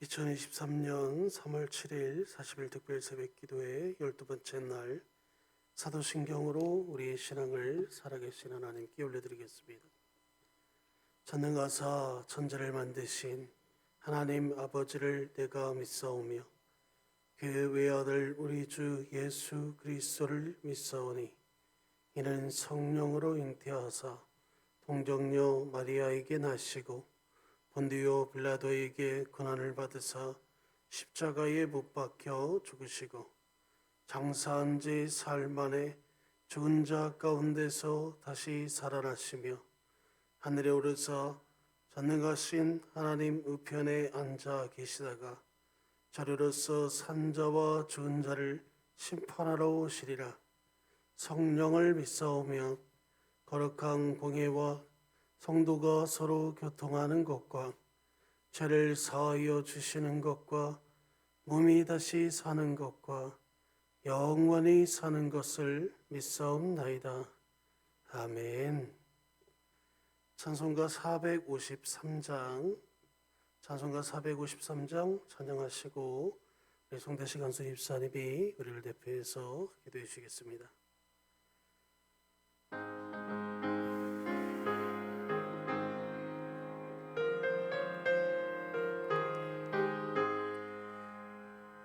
2023년 3월 7일 40일 특별 새벽 기도의 12번째 날 사도신경으로 우리의 신앙을 살아계신 하나님께 올려드리겠습니다. 전능하사 천지를 만드신 하나님 아버지를 내가 믿사오며 그 외아들 우리 주 예수 그리스도를 믿사오니 이는 성령으로 잉태하사 동정녀 마리아에게 나시고 본디오 빌라도에게 고난을 받으사 십자가에 못 박혀 죽으시고 장사한 지 사흘 만에 죽은 자 가운데서 다시 살아나시며 하늘에 오르사 전능하신 하나님 우편에 앉아 계시다가 저리로서 산자와 죽은 자를 심판하러 오시리라. 성령을 믿사오며 거룩한 공예와 성도가 서로 교통하는 것과 죄를 사하여 주시는 것과 몸이 다시 사는 것과 영원히 사는 것을 믿사옵나이다. 아멘. 찬송가 453장 찬양하시고 우리 송대식 간수 집사님이 우리를 대표해서 기도해 주시겠습니다.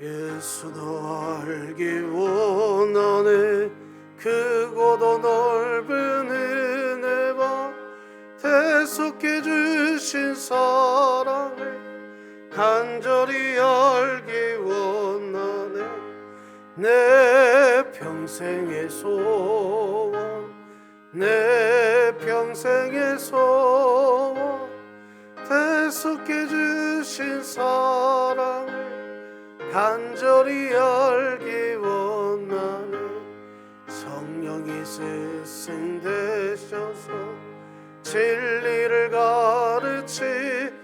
예수도 알기 원하네. 크고도 넓은 은혜와 대속해 주신 사랑을 간절히 알기 원하네. 내 평생의 소원, 내 평생의 소원, 대속해 주신 사랑을 간절히 알기 원하네. 성령이 스승되셔서 진리를 가르치고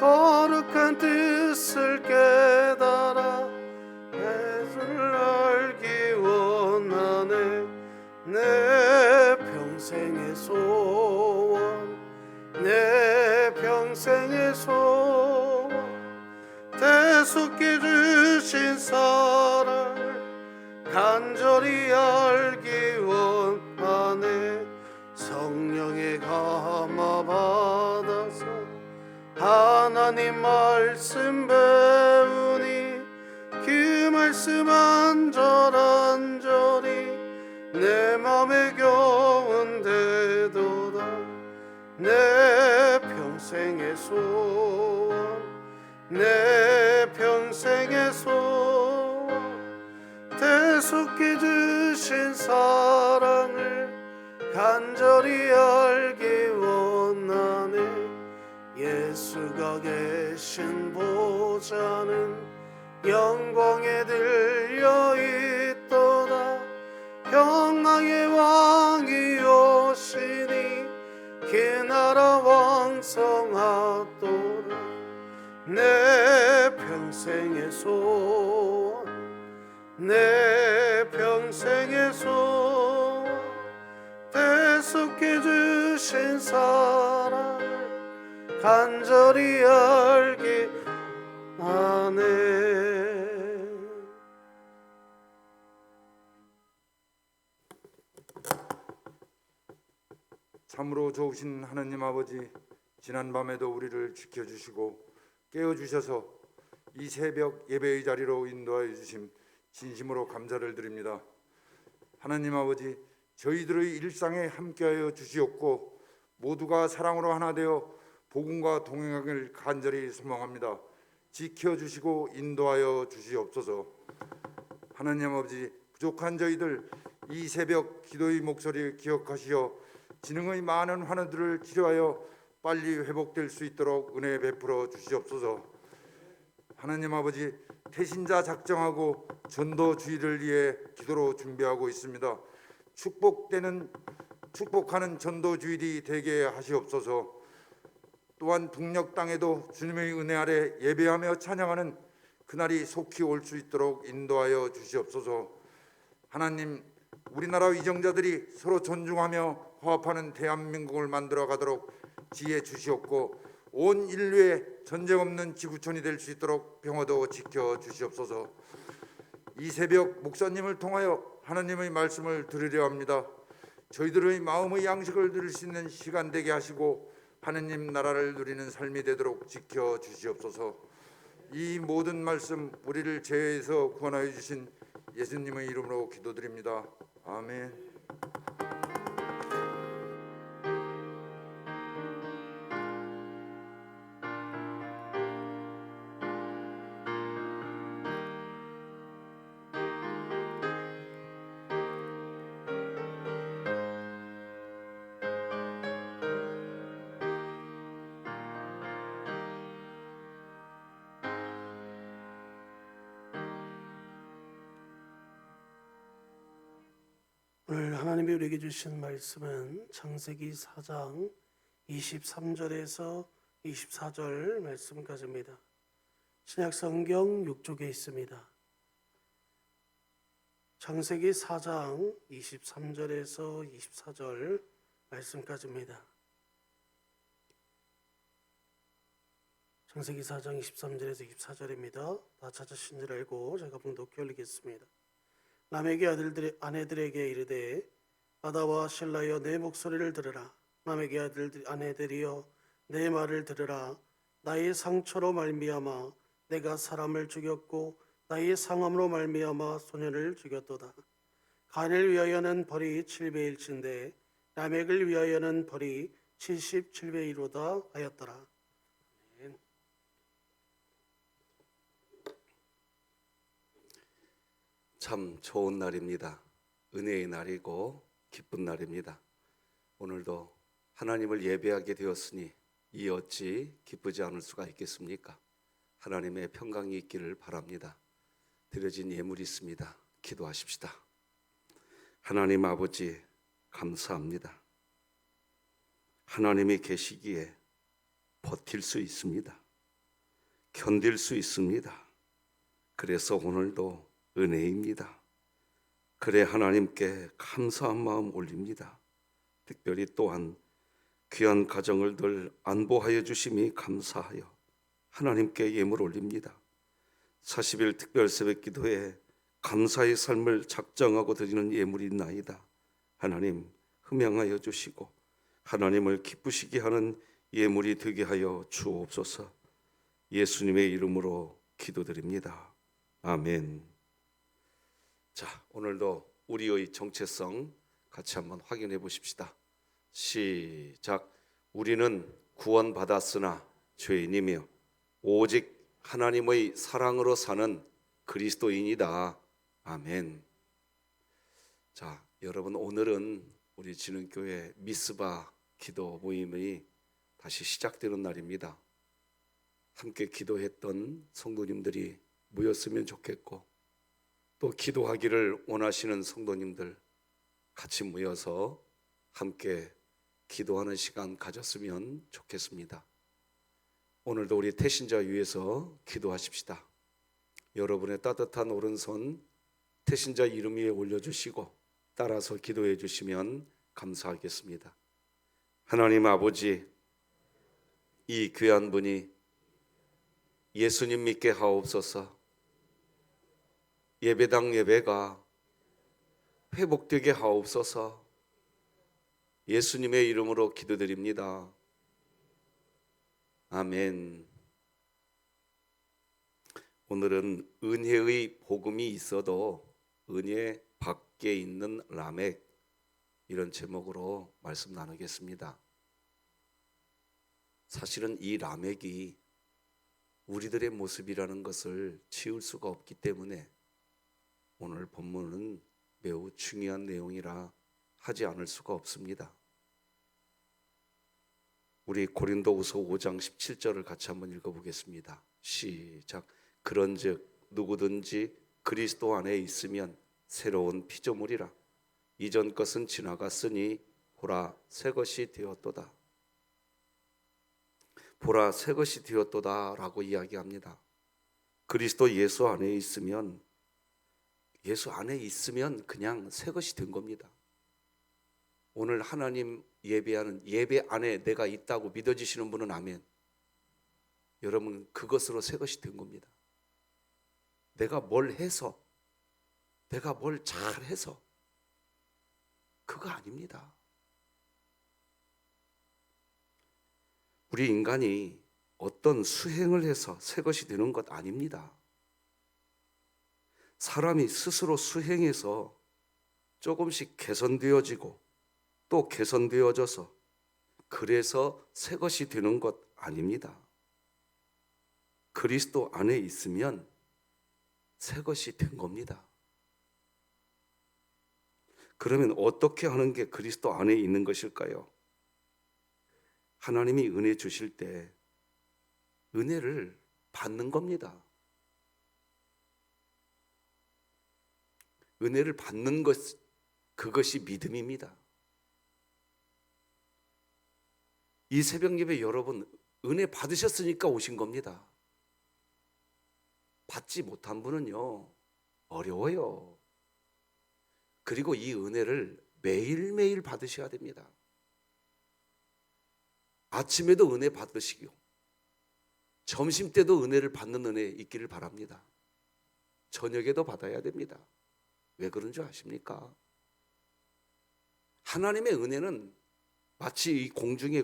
거룩한 뜻을 깨달아 예수를 알기 원하네. 내 평생의 소원, 내 평생의 소원, 대속해 주신 사랑을 간절히 알기 원하네. 성령의 감화 받아서 하나님 말씀 배우니 그 말씀 안절안절히 내 맘에 겨운데도다. 내 평생의 소원, 내 평생의 소원, 대속해 주신 사랑을 간절히 알기 원하네. 예수가 계신 보좌는 영광에 들려 있도다. 평강의 왕이 오시니 그 나라 왕성하도다. 내 평생의 소원, 내 평생의 소원, 대속해 주신 사랑을 간절히 알기 원하네. 참으로 좋으신 하나님 아버지, 지난 밤에도 우리를 지켜주시고 깨워주셔서 이 새벽 예배의 자리로 인도하여 주심 진심으로 감사를 드립니다. 하나님 아버지, 저희들의 일상에 함께하여 주시옵고 모두가 사랑으로 하나 되어 복음과 동행하기를 간절히 소망합니다. 지켜주시고 인도하여 주시옵소서. 하나님 아버지, 부족한 저희들 이 새벽 기도의 목소리를 기억하시어 지능의 많은 환우들을 치료하여 빨리 회복될 수 있도록 은혜 베풀어 주시옵소서. 하나님 아버지, 태신자 작정하고 전도주의를 위해 기도로 준비하고 있습니다. 축복하는 전도주일이 되게 하시옵소서. 또한 북녘 땅에도 주님의 은혜 아래 예배하며 찬양하는 그날이 속히 올 수 있도록 인도하여 주시옵소서. 하나님, 우리나라 위정자들이 서로 존중하며 화합하는 대한민국을 만들어 가도록 지혜 주시옵고 온 인류의 전쟁 없는 지구촌이 될 수 있도록 평화도 지켜 주시옵소서. 이 새벽 목사님을 통하여 하나님의 말씀을 들으려 합니다. 저희들의 마음의 양식을 들을 수 있는 시간 되게 하시고 하느님 나라를 누리는 삶이 되도록 지켜 주시옵소서. 이 모든 말씀 우리를 죄에서 구원하여 주신 예수님의 이름으로 기도드립니다. 아멘. 오늘 하나님이 우리에게 주신 말씀은 창세기 4장 23절에서 24절 말씀까지입니다. 신약 성경 6쪽에 있습니다. 창세기 4장 23절에서 24절 말씀까지입니다. 창세기 4장 23절에서 24절입니다. 다 찾으신 줄 알고 제가 봉독해 올리겠습니다. 라멕이 아내들에게 이르되 아다와 실라여 내 목소리를 들으라. 라멕의 아내들이여 내 말을 들으라. 나의 상처로 말미암아 내가 사람을 죽였고 나의 상함으로 말미암아 소년을 죽였도다. 가인을 위하여는 벌이 7배일진데 라멕을 위하여는 벌이 77배이로다 하였더라. 아멘. 참 좋은 날입니다. 은혜의 날이고 기쁜 날입니다. 오늘도 하나님을 예배하게 되었으니 이 어찌 기쁘지 않을 수가 있겠습니까? 하나님의 평강이 있기를 바랍니다. 드려진 예물이 있습니다. 기도하십시다. 하나님 아버지 감사합니다. 하나님이 계시기에 버틸 수 있습니다. 견딜 수 있습니다. 그래서 오늘도 은혜입니다. 그래 하나님께 감사한 마음 올립니다. 특별히 또한 귀한 가정을 늘 안보하여 주심이 감사하여 하나님께 예물 올립니다. 40일 특별 새벽 기도에 감사의 삶을 작정하고 드리는 예물이 있나이다. 하나님 흠양하여 주시고 하나님을 기쁘시게 하는 예물이 되게 하여 주옵소서. 예수님의 이름으로 기도드립니다. 아멘. 자, 오늘도 우리의 정체성 같이 한번 확인해 보십시다. 시작. 우리는 구원받았으나 죄인이며 오직 하나님의 사랑으로 사는 그리스도인이다. 아멘. 자, 여러분 오늘은 우리 진흥교회 미스바 기도 모임이 다시 시작되는 날입니다. 함께 기도했던 성도님들이 모였으면 좋겠고 또 기도하기를 원하시는 성도님들 같이 모여서 함께 기도하는 시간 가졌으면 좋겠습니다. 오늘도 우리 태신자 위해서 기도하십시다. 여러분의 따뜻한 오른손 태신자 이름 위에 올려주시고 따라서 기도해 주시면 감사하겠습니다. 하나님 아버지, 이 귀한 분이 예수님 믿게 하옵소서. 예배당 예배가 회복되게 하옵소서. 예수님의 이름으로 기도드립니다. 아멘. 오늘은 은혜의 복음이 있어도 은혜 밖에 있는 라멕, 이런 제목으로 말씀 나누겠습니다. 사실은 이 라멕이 우리들의 모습이라는 것을 지울 수가 없기 때문에 오늘 본문은 매우 중요한 내용이라 하지 않을 수가 없습니다. 우리 고린도후서 5장 17절을 같이 한번 읽어보겠습니다. 시작. 그런즉 누구든지 그리스도 안에 있으면 새로운 피조물이라. 이전 것은 지나갔으니 보라 새 것이 되었도다. 보라 새 것이 되었도다 라고 이야기합니다. 그리스도 예수 안에 있으면 그냥 새 것이 된 겁니다. 오늘 하나님 예배하는 예배 안에 내가 있다고 믿어지시는 분은 아멘. 여러분, 그것으로 새 것이 된 겁니다. 내가 뭘 해서, 내가 뭘 잘해서, 그거 아닙니다. 우리 인간이 어떤 수행을 해서 새 것이 되는 것 아닙니다. 사람이 스스로 수행해서 조금씩 개선되어지고 또 개선되어져서 그래서 새 것이 되는 것 아닙니다. 그리스도 안에 있으면 새 것이 된 겁니다. 그러면 어떻게 하는 게 그리스도 안에 있는 것일까요? 하나님이 은혜 주실 때 은혜를 받는 겁니다. 은혜를 받는 것, 그것이 믿음입니다. 이 새벽 예배 여러분, 은혜 받으셨으니까 오신 겁니다. 받지 못한 분은요, 어려워요. 그리고 이 은혜를 매일매일 받으셔야 됩니다. 아침에도 은혜 받으시고 점심 때도 은혜를 받는 은혜 있기를 바랍니다. 저녁에도 받아야 됩니다. 왜 그런 줄 아십니까? 하나님의 은혜는 마치 이 공중에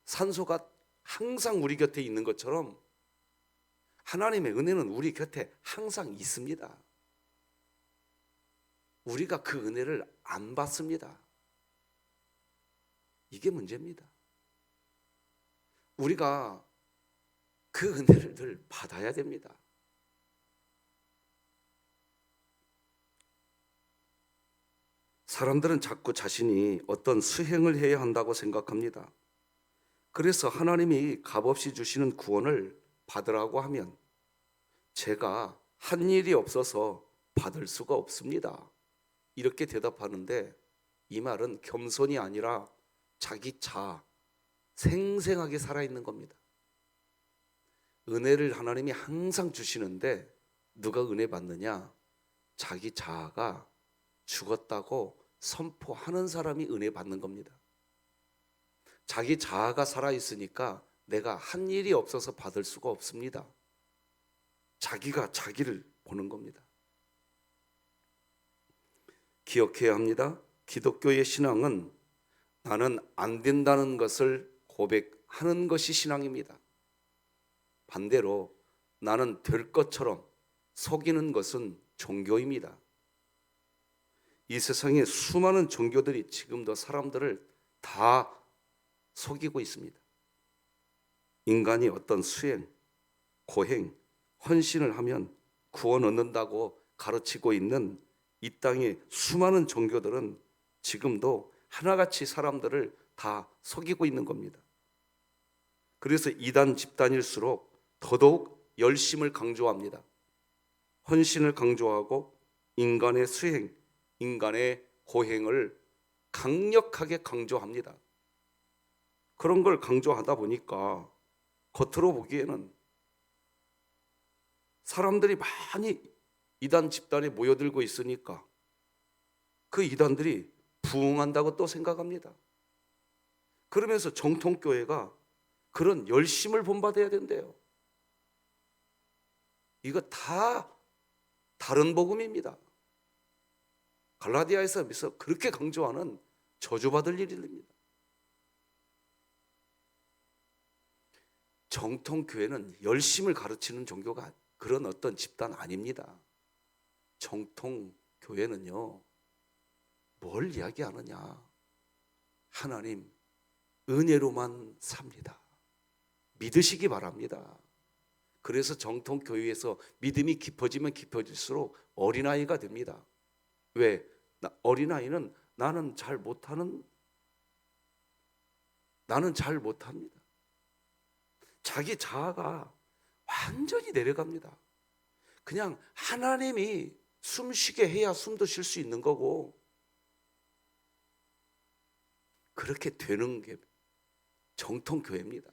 산소가 항상 우리 곁에 있는 것처럼 하나님의 은혜는 우리 곁에 항상 있습니다. 우리가 그 은혜를 안 받습니다. 이게 문제입니다. 우리가 그 은혜를 늘 받아야 됩니다. 사람들은 자꾸 자신이 어떤 수행을 해야 한다고 생각합니다. 그래서 하나님이 값없이 주시는 구원을 받으라고 하면 제가 한 일이 없어서 받을 수가 없습니다. 이렇게 대답하는데 이 말은 겸손이 아니라 자기 자아, 생생하게 살아있는 겁니다. 은혜를 하나님이 항상 주시는데 누가 은혜 받느냐? 자기 자아가 죽었다고 선포하는 사람이 은혜 받는 겁니다. 자기 자아가 살아있으니까 내가 한 일이 없어서 받을 수가 없습니다. 자기가 자기를 보는 겁니다. 기억해야 합니다. 기독교의 신앙은 나는 안 된다는 것을 고백하는 것이 신앙입니다. 반대로 나는 될 것처럼 속이는 것은 종교입니다. 이 세상에 수많은 종교들이 지금도 사람들을 다 속이고 있습니다. 인간이 어떤 수행, 고행, 헌신을 하면 구원 얻는다고 가르치고 있는 이 땅의 수많은 종교들은 지금도 하나같이 사람들을 다 속이고 있는 겁니다. 그래서 이단 집단일수록 더더욱 열심을 강조합니다. 헌신을 강조하고 인간의 수행, 인간의 고행을 강력하게 강조합니다. 그런 걸 강조하다 보니까 겉으로 보기에는 사람들이 많이 이단 집단에 모여들고 있으니까 그 이단들이 부흥한다고 또 생각합니다. 그러면서 정통교회가 그런 열심을 본받아야 된대요. 이거 다 다른 복음입니다. 갈라디아에서 그렇게 강조하는 저주받을 일입니다. 정통교회는 열심을 가르치는 종교가 그런 어떤 집단 아닙니다. 정통교회는요, 뭘 이야기하느냐? 하나님 은혜로만 삽니다. 믿으시기 바랍니다. 그래서 정통교회에서 믿음이 깊어지면 깊어질수록 어린아이가 됩니다. 왜? 어린아이는 나는 잘 못합니다. 자기 자아가 완전히 내려갑니다. 그냥 하나님이 숨쉬게 해야 숨도 쉴 수 있는 거고, 그렇게 되는 게 정통교회입니다.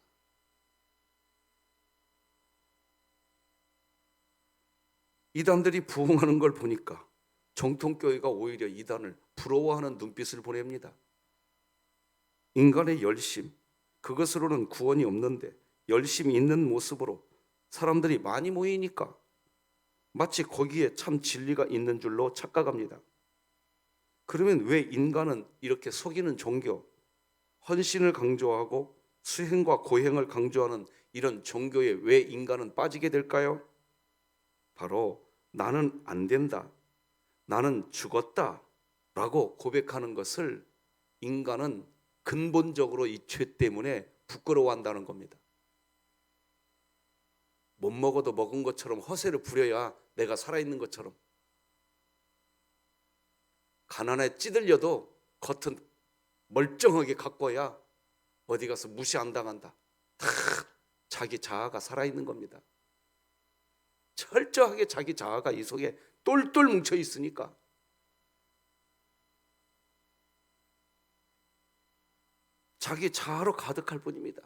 이단들이 부흥하는 걸 보니까 정통교회가 오히려 이단을 부러워하는 눈빛을 보냅니다. 인간의 열심, 그것으로는 구원이 없는데 열심히 있는 모습으로 사람들이 많이 모이니까 마치 거기에 참 진리가 있는 줄로 착각합니다. 그러면 왜 인간은 이렇게 속이는 종교, 헌신을 강조하고 수행과 고행을 강조하는 이런 종교에 왜 인간은 빠지게 될까요? 바로 나는 안 된다, 나는 죽었다 라고 고백하는 것을 인간은 근본적으로 이 죄 때문에 부끄러워한다는 겁니다. 못 먹어도 먹은 것처럼 허세를 부려야 내가 살아있는 것처럼, 가난에 찌들려도 겉은 멀쩡하게 가꿔야 어디 가서 무시 안 당한다. 다 자기 자아가 살아있는 겁니다. 철저하게 자기 자아가 이 속에 똘똘 뭉쳐 있으니까 자기 자아로 가득할 뿐입니다.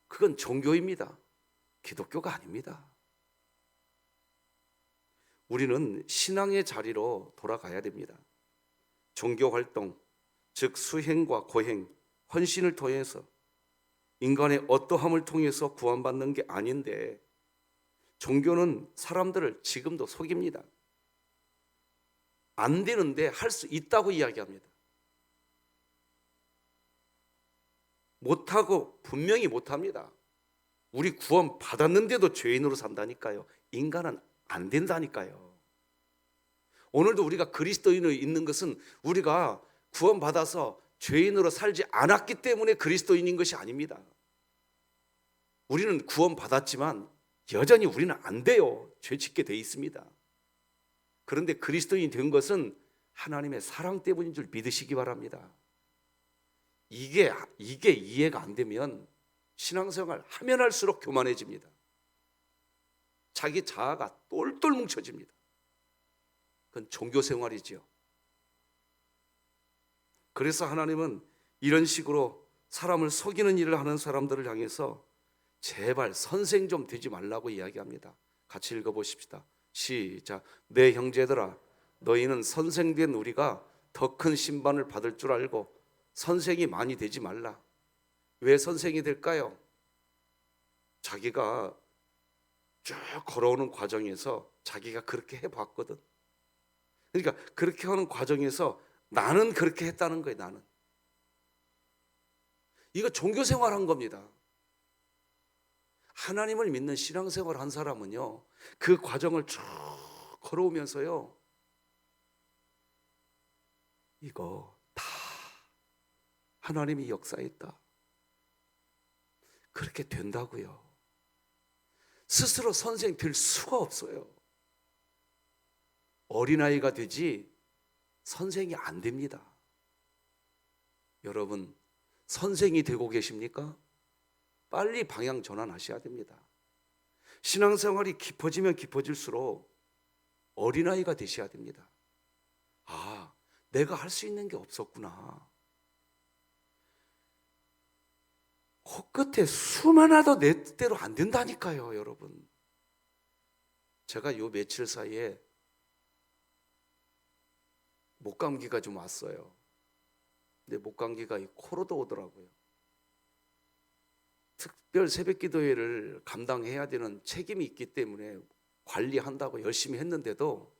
그건 종교입니다. 기독교가 아닙니다. 우리는 신앙의 자리로 돌아가야 됩니다. 종교 활동, 즉 수행과 고행, 헌신을 통해서 인간의 어떠함을 통해서 구원받는 게 아닌데, 종교는 사람들을 지금도 속입니다. 안 되는데 할 수 있다고 이야기합니다. 못하고 분명히 못합니다. 우리 구원 받았는데도 죄인으로 산다니까요. 인간은 안 된다니까요. 오늘도 우리가 그리스도인으로 있는 것은 우리가 구원받아서 죄인으로 살지 않았기 때문에 그리스도인인 것이 아닙니다. 우리는 구원받았지만 여전히 우리는 안 돼요. 죄짓게 돼 있습니다. 그런데 그리스도인이 된 것은 하나님의 사랑 때문인 줄 믿으시기 바랍니다. 이게 이해가 안 되면 신앙생활 하면 할수록 교만해집니다. 자기 자아가 똘똘 뭉쳐집니다. 그건 종교생활이지요. 그래서 하나님은 이런 식으로 사람을 속이는 일을 하는 사람들을 향해서 제발 선생 좀 되지 말라고 이야기합니다. 같이 읽어보십시다. 시작. 내 형제들아, 너희는 선생된 우리가 더 큰 심판을 받을 줄 알고 선생이 많이 되지 말라. 왜 선생이 될까요? 자기가 쭉 걸어오는 과정에서 자기가 그렇게 해봤거든. 그러니까 그렇게 하는 과정에서 나는 그렇게 했다는 거예요. 나는. 이거 종교생활 한 겁니다. 하나님을 믿는 신앙생활 한 사람은요, 그 과정을 쭉 걸어오면서요, 이거 다 하나님이 역사했다, 그렇게 된다고요. 스스로 선생 될 수가 없어요. 어린아이가 되지 선생이 안 됩니다. 여러분, 선생이 되고 계십니까? 빨리 방향 전환하셔야 됩니다. 신앙생활이 깊어지면 깊어질수록 어린아이가 되셔야 됩니다. 아, 내가 할 수 있는 게 없었구나. 코끝에 수많아도 내 뜻대로 안 된다니까요, 여러분. 제가 요 며칠 사이에 목감기가 좀 왔어요. 근데 목감기가 코로도 오더라고요. 특별 새벽기도회를 감당해야 되는 책임이 있기 때문에 관리한다고 열심히 했는데도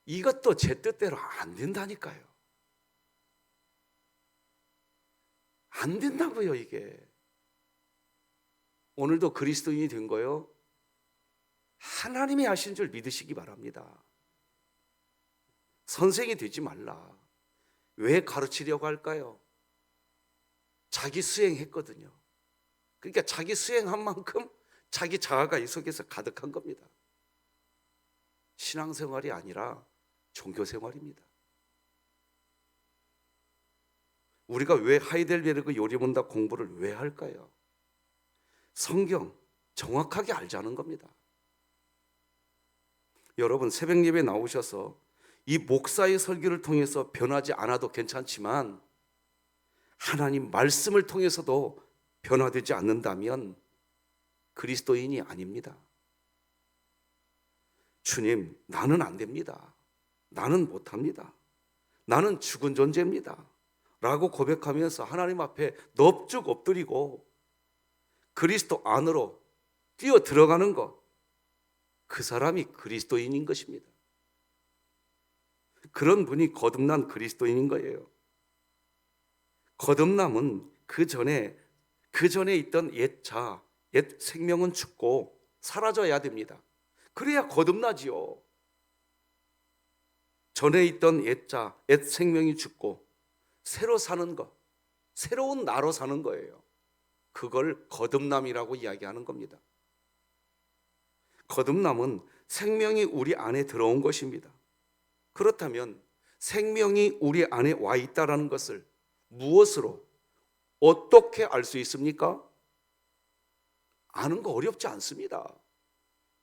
이것도 제 뜻대로 안 된다니까요. 안 된다고요, 이게. 오늘도 그리스도인이 된 거요, 하나님이 하신 줄 믿으시기 바랍니다. 선생이 되지 말라. 왜 가르치려고 할까요? 자기 수행했거든요. 그러니까 자기 수행한 만큼 자기 자아가 이 속에서 가득한 겁니다. 신앙생활이 아니라 종교생활입니다. 우리가 왜 하이델베르그 요리문답 공부를 왜 할까요? 성경 정확하게 알자는 겁니다. 여러분, 새벽 예배 나오셔서 이 목사의 설교를 통해서 변하지 않아도 괜찮지만 하나님 말씀을 통해서도 변화되지 않는다면 그리스도인이 아닙니다. 주님, 나는 안 됩니다. 나는 못합니다. 나는 죽은 존재입니다. 라고 고백하면서 하나님 앞에 넙죽 엎드리고 그리스도 안으로 뛰어 들어가는 것, 그 사람이 그리스도인인 것입니다. 그런 분이 거듭난 그리스도인인 거예요. 거듭남은 그 전에 있던 옛 생명은 죽고 사라져야 됩니다. 그래야 거듭나지요. 전에 있던 옛 생명이 죽고 새로 사는 것, 새로운 나로 사는 거예요. 그걸 거듭남이라고 이야기하는 겁니다. 거듭남은 생명이 우리 안에 들어온 것입니다. 그렇다면 생명이 우리 안에 와 있다는 것을 무엇으로, 어떻게 알 수 있습니까? 아는 거 어렵지 않습니다.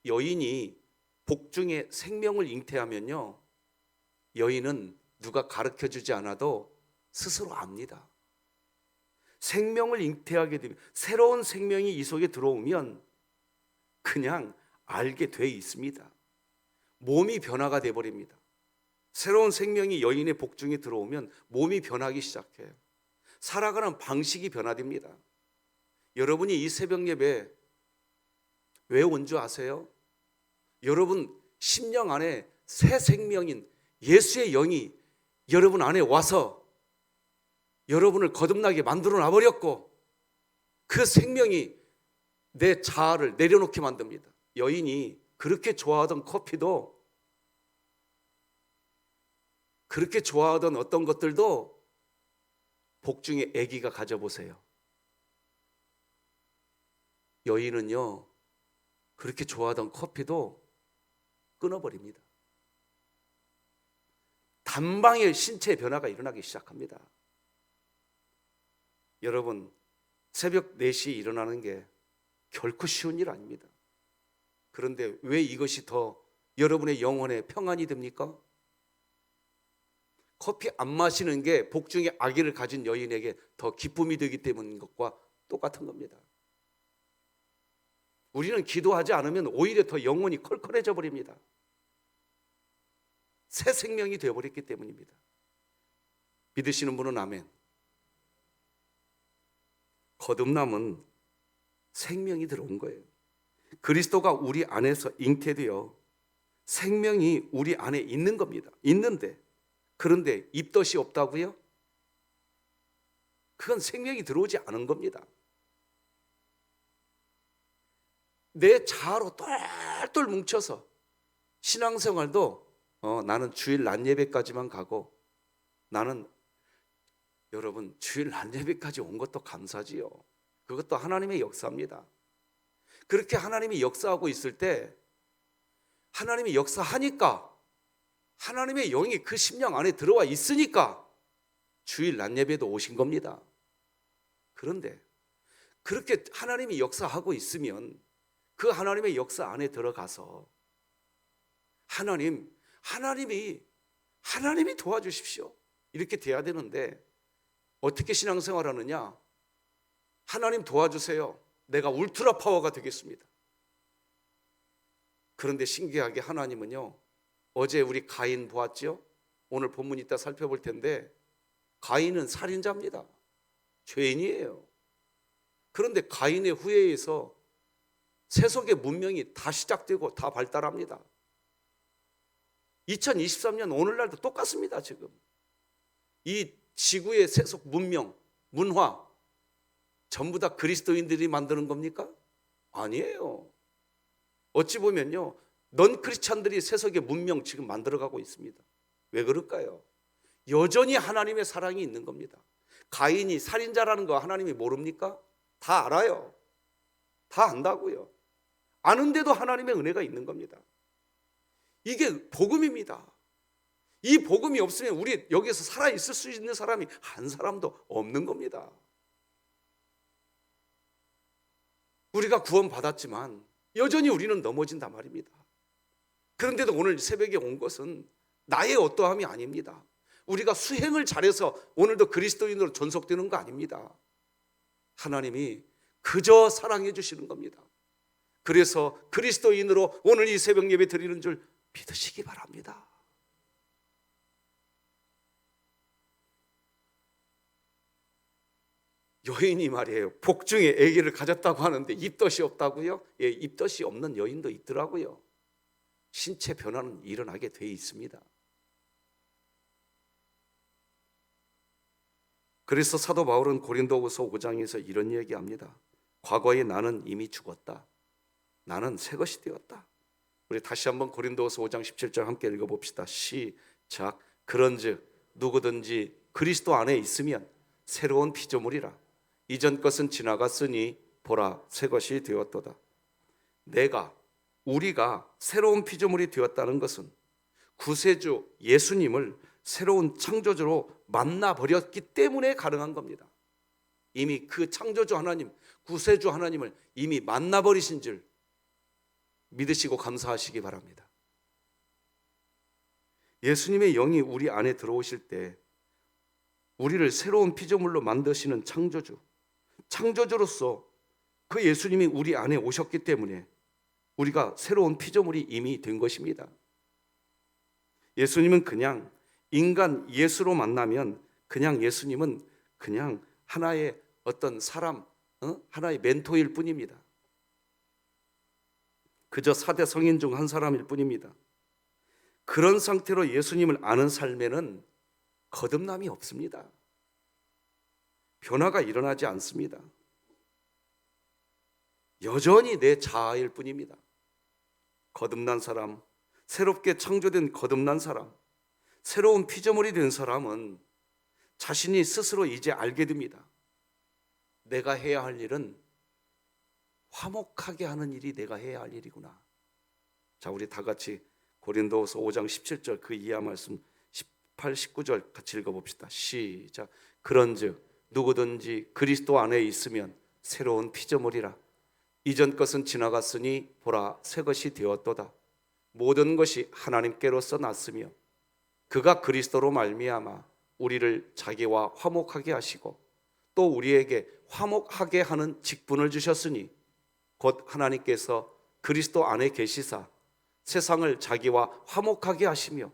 여인이 복중에 생명을 잉태하면요, 여인은 누가 가르쳐 주지 않아도 스스로 압니다. 생명을 잉태하게 되면, 새로운 생명이 이 속에 들어오면 그냥 알게 돼 있습니다. 몸이 변화가 돼 버립니다. 새로운 생명이 여인의 복중에 들어오면 몸이 변하기 시작해요. 살아가는 방식이 변화됩니다. 여러분이 이 새벽 예배 왜 온 줄 아세요? 여러분 심령 안에 새 생명인 예수의 영이 여러분 안에 와서 여러분을 거듭나게 만들어 놔버렸고, 그 생명이 내 자아를 내려놓게 만듭니다. 여인이 그렇게 좋아하던 커피도, 그렇게 좋아하던 어떤 것들도 복중에 아기가 가져보세요. 여인은요, 그렇게 좋아하던 커피도 끊어버립니다. 단방에 신체의 변화가 일어나기 시작합니다. 여러분, 새벽 4시에 일어나는 게 결코 쉬운 일 아닙니다. 그런데 왜 이것이 더 여러분의 영혼에 평안이 됩니까? 커피 안 마시는 게 복중에 아기를 가진 여인에게 더 기쁨이 되기 때문인 것과 똑같은 겁니다. 우리는 기도하지 않으면 오히려 더 영혼이 컬컬해져 버립니다. 새 생명이 되어버렸기 때문입니다. 믿으시는 분은 아멘. 거듭남은 생명이 들어온 거예요. 그리스도가 우리 안에서 잉태되어 생명이 우리 안에 있는 겁니다. 있는데, 그런데 입덧이 없다고요? 그건 생명이 들어오지 않은 겁니다. 내 자아로 똘똘 뭉쳐서 신앙생활도 나는 주일 낮 예배까지만 가고, 나는 여러분 주일 낮 예배까지 온 것도 감사지요. 그것도 하나님의 역사입니다. 그렇게 하나님이 역사하고 있을 때, 하나님이 역사하니까, 하나님의 영이 그 심령 안에 들어와 있으니까 주일 낮 예배도 오신 겁니다. 그런데 그렇게 하나님이 역사하고 있으면 그 하나님의 역사 안에 들어가서 하나님이 도와주십시오, 이렇게 돼야 되는데, 어떻게 신앙생활하느냐? 하나님 도와주세요, 내가 울트라 파워가 되겠습니다. 그런데 신기하게 하나님은요, 어제 우리 가인 보았죠? 오늘 본문 이따 살펴볼 텐데, 가인은 살인자입니다. 죄인이에요. 그런데 가인의 후예에서 세속의 문명이 다 시작되고 다 발달합니다. 2023년 오늘날도 똑같습니다. 지금 이 지구의 세속 문명, 문화 전부 다 그리스도인들이 만드는 겁니까? 아니에요. 어찌 보면요, 넌 크리스찬들이 세속의 문명 지금 만들어가고 있습니다. 왜 그럴까요? 여전히 하나님의 사랑이 있는 겁니다. 가인이 살인자라는 거 하나님이 모릅니까? 다 알아요. 다 안다고요. 아는데도 하나님의 은혜가 있는 겁니다. 이게 복음입니다. 이 복음이 없으면 우리 여기서 살아있을 수 있는 사람이 한 사람도 없는 겁니다. 우리가 구원받았지만 여전히 우리는 넘어진단 말입니다. 그런데도 오늘 새벽에 온 것은 나의 어떠함이 아닙니다. 우리가 수행을 잘해서 오늘도 그리스도인으로 전속되는 거 아닙니다. 하나님이 그저 사랑해 주시는 겁니다. 그래서 그리스도인으로 오늘 이 새벽 예배 드리는 줄 믿으시기 바랍니다. 여인이 말이에요, 복중에 아기를 가졌다고 하는데 입덧이 없다고요? 예, 입덧이 없는 여인도 있더라고요. 신체 변화는 일어나게 돼 있습니다. 그래서 사도 바울은 고린도후서 5장에서 이런 얘기합니다. 과거에 나는 이미 죽었다. 나는 새 것이 되었다. 우리 다시 한번 고린도후서 5장 17절 함께 읽어봅시다. 시작. 그런즉 누구든지 그리스도 안에 있으면 새로운 피조물이라. 이전 것은 지나갔으니 보라 새 것이 되었도다. 우리가 새로운 피조물이 되었다는 것은 구세주 예수님을 새로운 창조주로 만나버렸기 때문에 가능한 겁니다. 이미 그 창조주 하나님, 구세주 하나님을 이미 만나버리신 줄 믿으시고 감사하시기 바랍니다. 예수님의 영이 우리 안에 들어오실 때 우리를 새로운 피조물로 만드시는 창조주로서 그 예수님이 우리 안에 오셨기 때문에 우리가 새로운 피조물이 이미 된 것입니다. 예수님은 그냥 인간 예수로 만나면 그냥 예수님은 그냥 하나의 어떤 사람, 하나의 멘토일 뿐입니다. 그저 4대 성인 중 한 사람일 뿐입니다. 그런 상태로 예수님을 아는 삶에는 거듭남이 없습니다. 변화가 일어나지 않습니다. 여전히 내 자아일 뿐입니다. 거듭난 사람, 새롭게 창조된 거듭난 사람, 새로운 피조물이 된 사람은 자신이 스스로 이제 알게 됩니다. 내가 해야 할 일은 화목하게 하는 일이 내가 해야 할 일이구나. 자, 우리 다 같이 고린도후서 5장 17절 그 이하 말씀 18, 19절 같이 읽어봅시다. 시작. 그런즉 누구든지 그리스도 안에 있으면 새로운 피조물이라. 이전 것은 지나갔으니 보라 새 것이 되었도다. 모든 것이 하나님께로서 났으며 그가 그리스도로 말미암아 우리를 자기와 화목하게 하시고 또 우리에게 화목하게 하는 직분을 주셨으니 곧 하나님께서 그리스도 안에 계시사 세상을 자기와 화목하게 하시며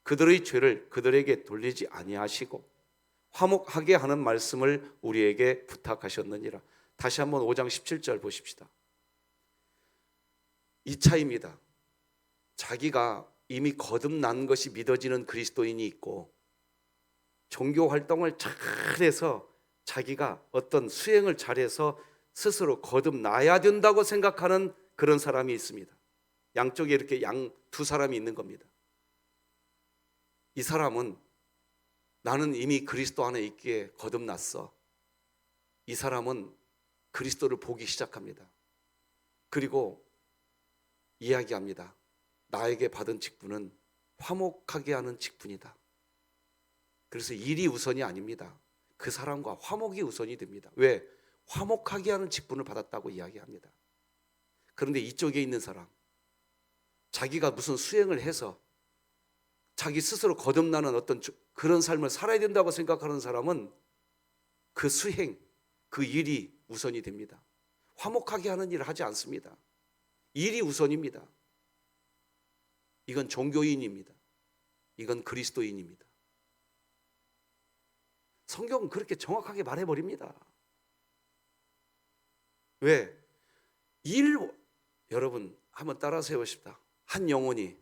그들의 죄를 그들에게 돌리지 아니하시고 화목하게 하는 말씀을 우리에게 부탁하셨느니라. 다시 한번 5장 17절 보십시다. 이 차이입니다. 자기가 이미 거듭난 것이 믿어지는 그리스도인이 있고 종교 활동을 잘해서 자기가 어떤 수행을 잘해서 스스로 거듭나야 된다고 생각하는 그런 사람이 있습니다. 양쪽에 이렇게 두 사람이 있는 겁니다. 이 사람은 나는 이미 그리스도 안에 있기에 거듭났어. 이 사람은 그리스도를 보기 시작합니다. 그리고 이야기합니다. 나에게 받은 직분은 화목하게 하는 직분이다. 그래서 일이 우선이 아닙니다. 그 사람과 화목이 우선이 됩니다. 왜? 화목하게 하는 직분을 받았다고 이야기합니다. 그런데 이쪽에 있는 사람, 자기가 무슨 수행을 해서 자기 스스로 거듭나는 어떤 그런 삶을 살아야 된다고 생각하는 사람은 그 수행, 그 일이 우선이 됩니다. 화목하게 하는 일을 하지 않습니다. 일이 우선입니다. 이건 종교인입니다. 이건 그리스도인입니다. 성경은 그렇게 정확하게 말해버립니다. 왜? 여러분 한번 따라 세우십시다. 한 영혼이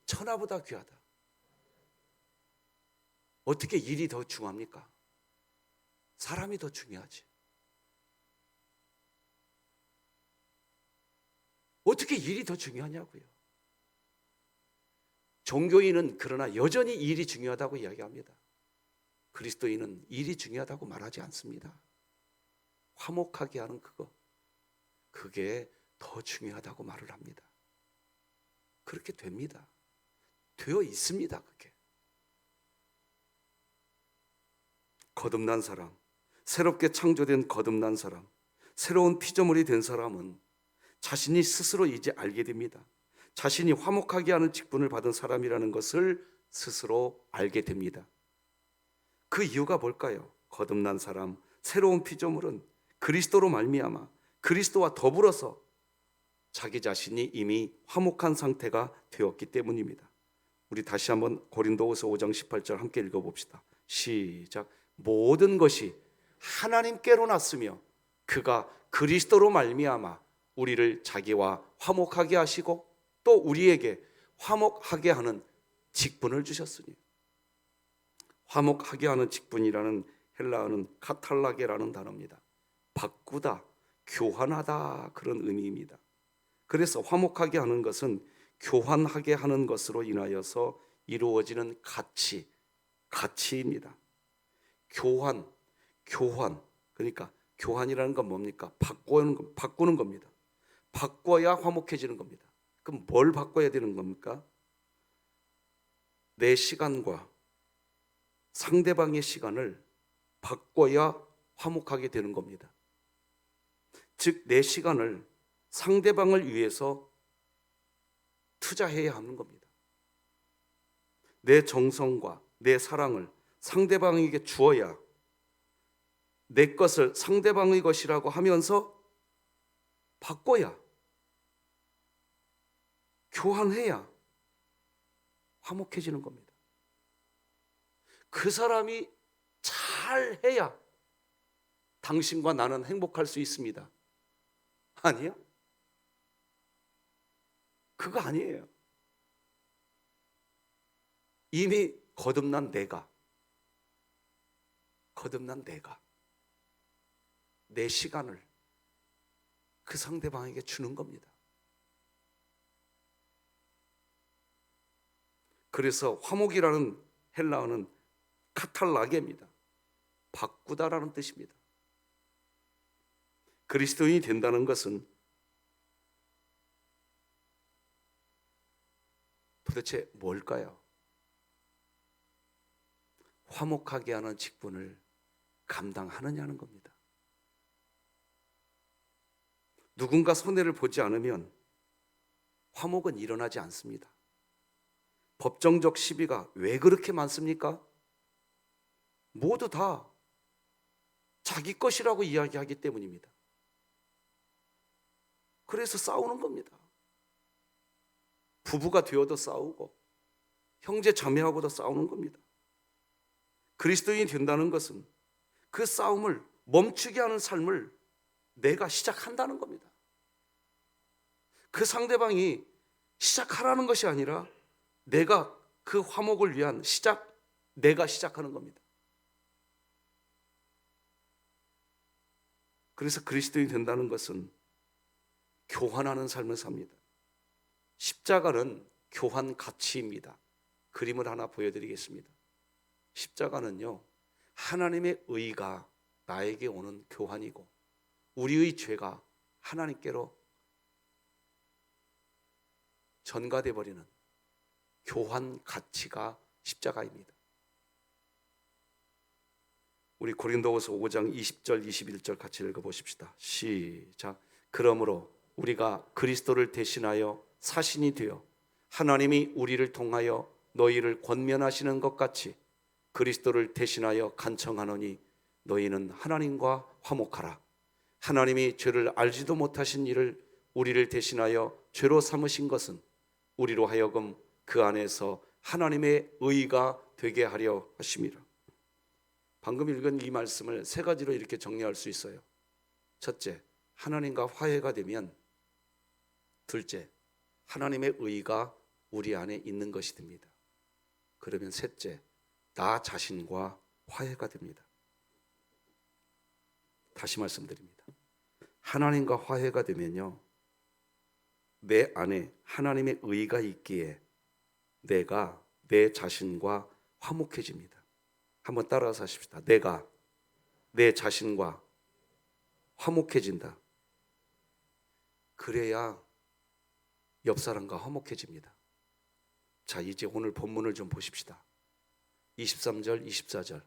천하보다 귀하다. 어떻게 일이 더 중요합니까? 사람이 더 중요하지. 어떻게 일이 더 중요하냐고요. 종교인은 그러나 여전히 일이 중요하다고 이야기합니다. 그리스도인은 일이 중요하다고 말하지 않습니다. 화목하게 하는 그게 더 중요하다고 말을 합니다. 그렇게 됩니다. 되어 있습니다. 그게. 거듭난 사람, 새롭게 창조된 거듭난 사람, 새로운 피조물이 된 사람은 자신이 스스로 이제 알게 됩니다. 자신이 화목하게 하는 직분을 받은 사람이라는 것을 스스로 알게 됩니다. 그 이유가 뭘까요? 거듭난 사람, 새로운 피조물은 그리스도로 말미암아 그리스도와 더불어서 자기 자신이 이미 화목한 상태가 되었기 때문입니다. 우리 다시 한번 고린도후서 5장 18절 함께 읽어봅시다. 시작. 모든 것이 하나님께로 났으며 그가 그리스도로 말미암아 우리를 자기와 화목하게 하시고 또 우리에게 화목하게 하는 직분을 주셨으니, 화목하게 하는 직분이라는 헬라어는 카탈라게라는 단어입니다. 바꾸다, 교환하다, 그런 의미입니다. 그래서 화목하게 하는 것은 교환하게 하는 것으로 인하여서 이루어지는 가치입니다. 교환. 그러니까 교환이라는 건 뭡니까? 바꾸는 겁니다. 바꿔야 화목해지는 겁니다. 그럼 뭘 바꿔야 되는 겁니까? 내 시간과 상대방의 시간을 바꿔야 화목하게 되는 겁니다. 즉, 내 시간을 상대방을 위해서 투자해야 하는 겁니다. 내 정성과 내 사랑을 상대방에게 주어야, 내 것을 상대방의 것이라고 하면서 바꿔야, 교환해야 화목해지는 겁니다. 그 사람이 잘해야 당신과 나는 행복할 수 있습니다. 아니요? 그거 아니에요. 이미 거듭난 내가 내 시간을 그 상대방에게 주는 겁니다. 그래서 화목이라는 헬라어는 카탈라게입니다. 바꾸다라는 뜻입니다. 그리스도인이 된다는 것은 도대체 뭘까요? 화목하게 하는 직분을 감당하느냐는 겁니다. 누군가 손해를 보지 않으면 화목은 일어나지 않습니다. 법정적 시비가 왜 그렇게 많습니까? 모두 다 자기 것이라고 이야기하기 때문입니다. 그래서 싸우는 겁니다. 부부가 되어도 싸우고 형제 자매하고도 싸우는 겁니다. 그리스도인이 된다는 것은 그 싸움을 멈추게 하는 삶을 내가 시작한다는 겁니다. 그 상대방이 시작하라는 것이 아니라 내가 그 화목을 위한 내가 시작하는 겁니다. 그래서 그리스도인이 된다는 것은 교환하는 삶을 삽니다. 십자가는 교환 가치입니다. 그림을 하나 보여드리겠습니다. 십자가는요, 하나님의 의가 나에게 오는 교환이고 우리의 죄가 하나님께로 전가돼 버리는 교환 가치가 십자가입니다. 우리 고린도후서 5장 20절 21절 같이 읽어보십시다. 시작. 그러므로 우리가 그리스도를 대신하여 사신이 되어 하나님이 우리를 통하여 너희를 권면하시는 것 같이 그리스도를 대신하여 간청하노니 너희는 하나님과 화목하라. 하나님이 죄를 알지도 못하신 이를 우리를 대신하여 죄로 삼으신 것은 우리로 하여금 그 안에서 하나님의 의가 되게 하려 하심이라. 방금 읽은 이 말씀을 세 가지로 이렇게 정리할 수 있어요. 첫째, 하나님과 화해가 되면, 둘째, 하나님의 의가 우리 안에 있는 것이 됩니다. 그러면 셋째, 나 자신과 화해가 됩니다. 다시 말씀드립니다. 하나님과 화해가 되면요, 내 안에 하나님의 의가 있기에 내가 내 자신과 화목해집니다. 한번 따라서 하십시다. 내가 내 자신과 화목해진다. 그래야 옆 사람과 화목해집니다. 자, 이제 오늘 본문을 좀 보십시다. 23절, 24절.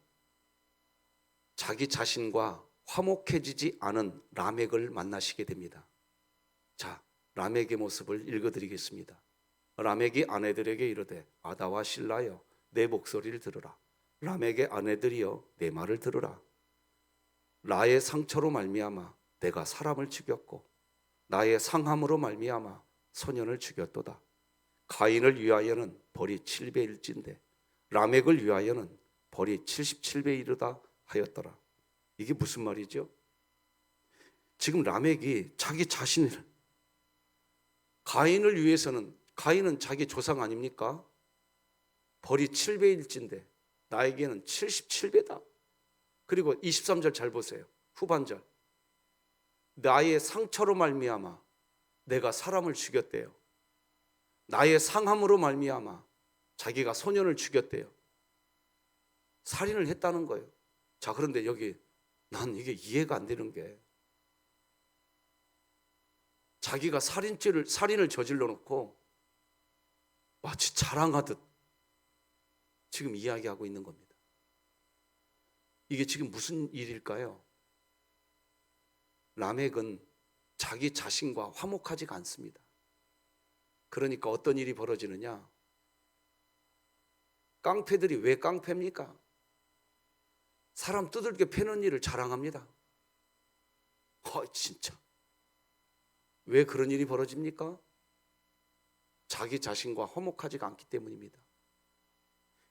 자기 자신과 화목해지지 않은 라멕을 만나시게 됩니다. 자, 라멕의 모습을 읽어드리겠습니다. 라멕이 아내들에게 이르되 아다와 실라여 내 목소리를 들으라. 라멕의 아내들이여 내 말을 들으라. 나의 상처로 말미암아 내가 사람을 죽였고 나의 상함으로 말미암아 소년을 죽였도다. 가인을 위하여는 벌이 7배일진데 라멕을 위하여는 벌이 77배 이르다 하였더라. 이게 무슨 말이죠? 지금 라멕이 자기 자신을, 가인을 위해서는, 가인은 자기 조상 아닙니까? 벌이 7배일진데 나에게는 77배다. 그리고 23절 잘 보세요. 후반절. 나의 상처로 말미암아 내가 사람을 죽였대요. 나의 상함으로 말미암아 자기가 소년을 죽였대요. 살인을 했다는 거예요. 자, 그런데 여기 난 이게 이해가 안 되는 게, 자기가 살인을 저질러 놓고 마치 자랑하듯 지금 이야기하고 있는 겁니다. 이게 지금 무슨 일일까요? 라멕은 자기 자신과 화목하지가 않습니다. 그러니까 어떤 일이 벌어지느냐? 깡패들이 왜 깡패입니까? 사람 두들겨 패는 일을 자랑합니다. 진짜. 왜 그런 일이 벌어집니까? 자기 자신과 화목하지가 않기 때문입니다.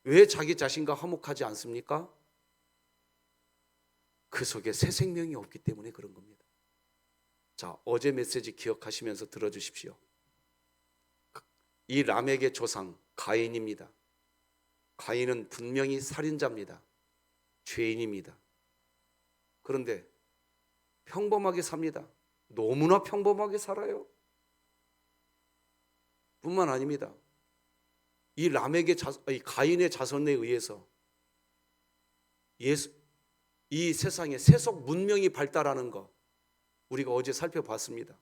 왜 자기 자신과 화목하지 않습니까? 그 속에 새 생명이 없기 때문에 그런 겁니다. 자, 어제 메시지 기억하시면서 들어주십시오. 이 라멕의 조상 가인입니다. 가인은 분명히 살인자입니다. 죄인입니다. 그런데 평범하게 삽니다. 너무나 평범하게 살아요. 뿐만 아닙니다. 이 가인의 자손에 의해서 이 세상에 세속 문명이 발달하는 거 우리가 어제 살펴봤습니다.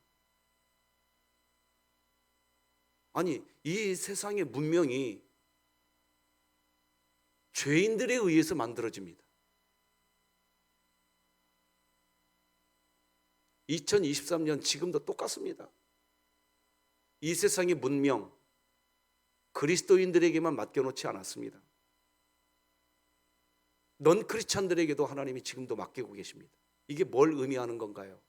아니, 이 세상의 문명이 죄인들에 의해서 만들어집니다. 2023년 지금도 똑같습니다. 이 세상의 문명, 그리스도인들에게만 맡겨놓지 않았습니다. 넌 크리스찬들에게도 하나님이 지금도 맡기고 계십니다. 이게 뭘 의미하는 건가요?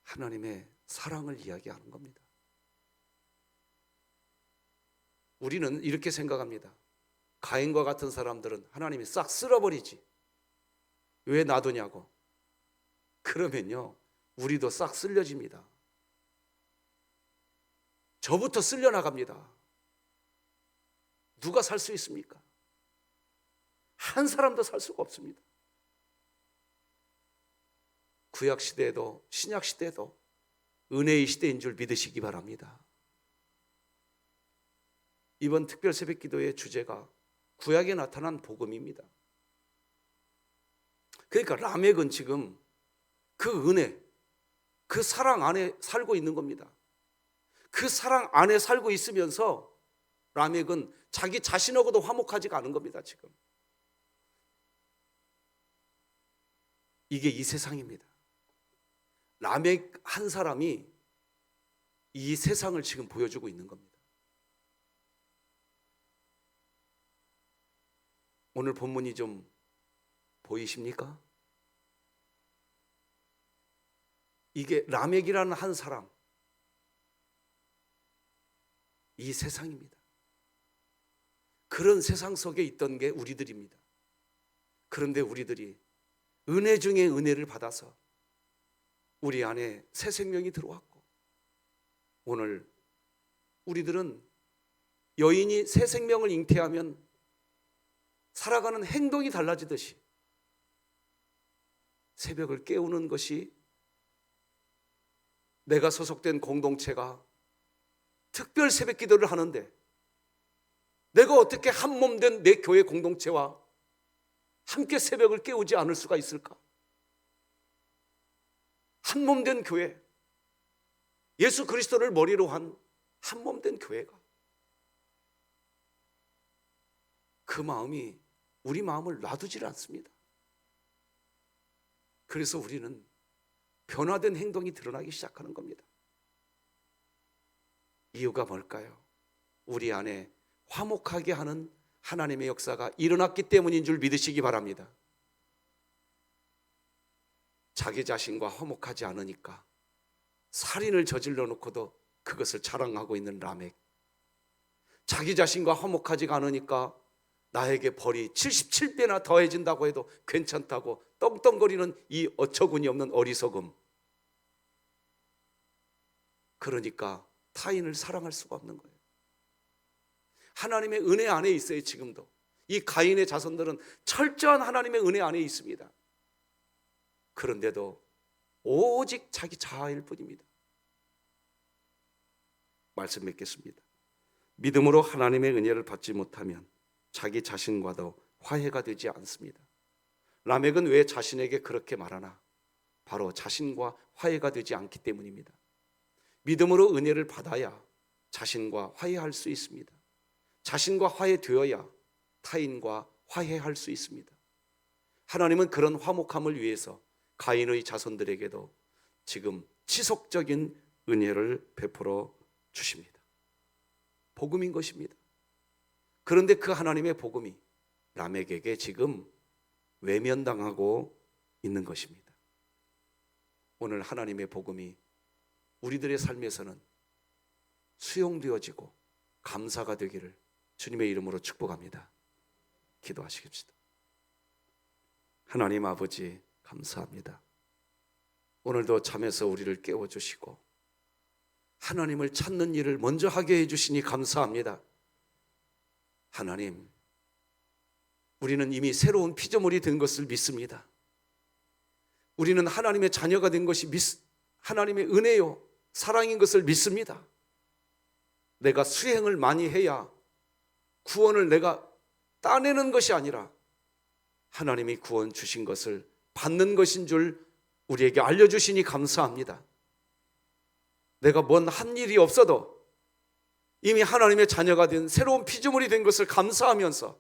하나님의 사랑을 이야기하는 겁니다. 우리는 이렇게 생각합니다. 가인과 같은 사람들은 하나님이 싹 쓸어버리지, 왜 놔두냐고. 그러면요, 우리도 싹 쓸려집니다. 저부터 쓸려나갑니다. 누가 살 수 있습니까? 한 사람도 살 수가 없습니다. 구약 시대에도 신약 시대에도 은혜의 시대인 줄 믿으시기 바랍니다. 이번 특별 새벽 기도의 주제가 구약에 나타난 복음입니다. 그러니까 라멕은 지금 그 은혜, 그 사랑 안에 살고 있는 겁니다. 그 사랑 안에 살고 있으면서 라멕은 자기 자신하고도 화목하지가 않은 겁니다. 지금 이게 이 세상입니다. 라멕 한 사람이 이 세상을 지금 보여주고 있는 겁니다. 오늘 본문이 좀 보이십니까? 이게 라멕이라는 한 사람, 이 세상입니다. 그런 세상 속에 있던 게 우리들입니다. 그런데 우리들이 은혜 중에 은혜를 받아서 우리 안에 새 생명이 들어왔고, 오늘 우리들은 여인이 새 생명을 잉태하면 살아가는 행동이 달라지듯이 새벽을 깨우는 것이, 내가 소속된 공동체가 특별 새벽 기도를 하는데 내가 어떻게 한 몸 된 내 교회 공동체와 함께 새벽을 깨우지 않을 수가 있을까? 한 몸 된 교회, 예수 그리스도를 머리로 한 한 몸 된 교회가, 그 마음이 우리 마음을 놔두질 않습니다. 그래서 우리는 변화된 행동이 드러나기 시작하는 겁니다. 이유가 뭘까요? 우리 안에 화목하게 하는 하나님의 역사가 일어났기 때문인 줄 믿으시기 바랍니다. 자기 자신과 화목하지 않으니까 살인을 저질러 놓고도 그것을 자랑하고 있는 라멕, 자기 자신과 화목하지가 않으니까 나에게 벌이 77배나 더해진다고 해도 괜찮다고 떵떵거리는 이 어처구니 없는 어리석음. 그러니까 타인을 사랑할 수가 없는 거예요. 하나님의 은혜 안에 있어요. 지금도 이 가인의 자손들은 철저한 하나님의 은혜 안에 있습니다. 그런데도 오직 자기 자아일 뿐입니다. 말씀 맺겠습니다. 믿음으로 하나님의 은혜를 받지 못하면 자기 자신과도 화해가 되지 않습니다. 라멕은 왜 자신에게 그렇게 말하나? 바로 자신과 화해가 되지 않기 때문입니다. 믿음으로 은혜를 받아야 자신과 화해할 수 있습니다. 자신과 화해되어야 타인과 화해할 수 있습니다. 하나님은 그런 화목함을 위해서 가인의 자손들에게도 지금 지속적인 은혜를 베풀어 주십니다. 복음인 것입니다. 그런데 그 하나님의 복음이 라멕에게 지금 외면당하고 있는 것입니다. 오늘 하나님의 복음이 우리들의 삶에서는 수용되어지고 감사가 되기를 주님의 이름으로 축복합니다. 기도하시겠습니다. 하나님 아버지 감사합니다. 오늘도 잠에서 우리를 깨워주시고 하나님을 찾는 일을 먼저 하게 해주시니 감사합니다. 하나님, 우리는 이미 새로운 피조물이 된 것을 믿습니다. 우리는 하나님의 자녀가 된 것이 하나님의 은혜요 사랑인 것을 믿습니다. 내가 수행을 많이 해야 구원을 내가 따내는 것이 아니라 하나님이 구원 주신 것을 받는 것인 줄 우리에게 알려주시니 감사합니다. 내가 뭔 한 일이 없어도 이미 하나님의 자녀가 된 새로운 피조물이 된 것을 감사하면서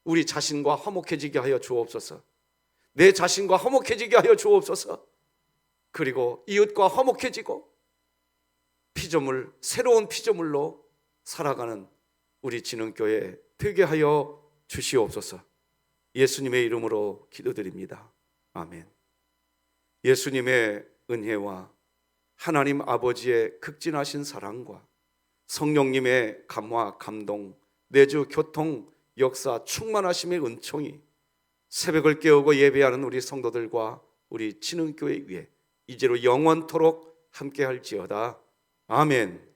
우리 자신과 화목해지게 하여 주옵소서. 내 자신과 화목해지게 하여 주옵소서. 그리고 이웃과 화목해지고 피조물, 새로운 피조물로 살아가는 우리 진흥교회 되게 하여 주시옵소서. 예수님의 이름으로 기도드립니다. 아멘. 예수님의 은혜와 하나님 아버지의 극진하신 사랑과 성령님의 감화, 감동, 내주, 교통, 역사, 충만하심의 은총이 새벽을 깨우고 예배하는 우리 성도들과 우리 진흥교회 위에 이제로 영원토록 함께할지어다. 아멘.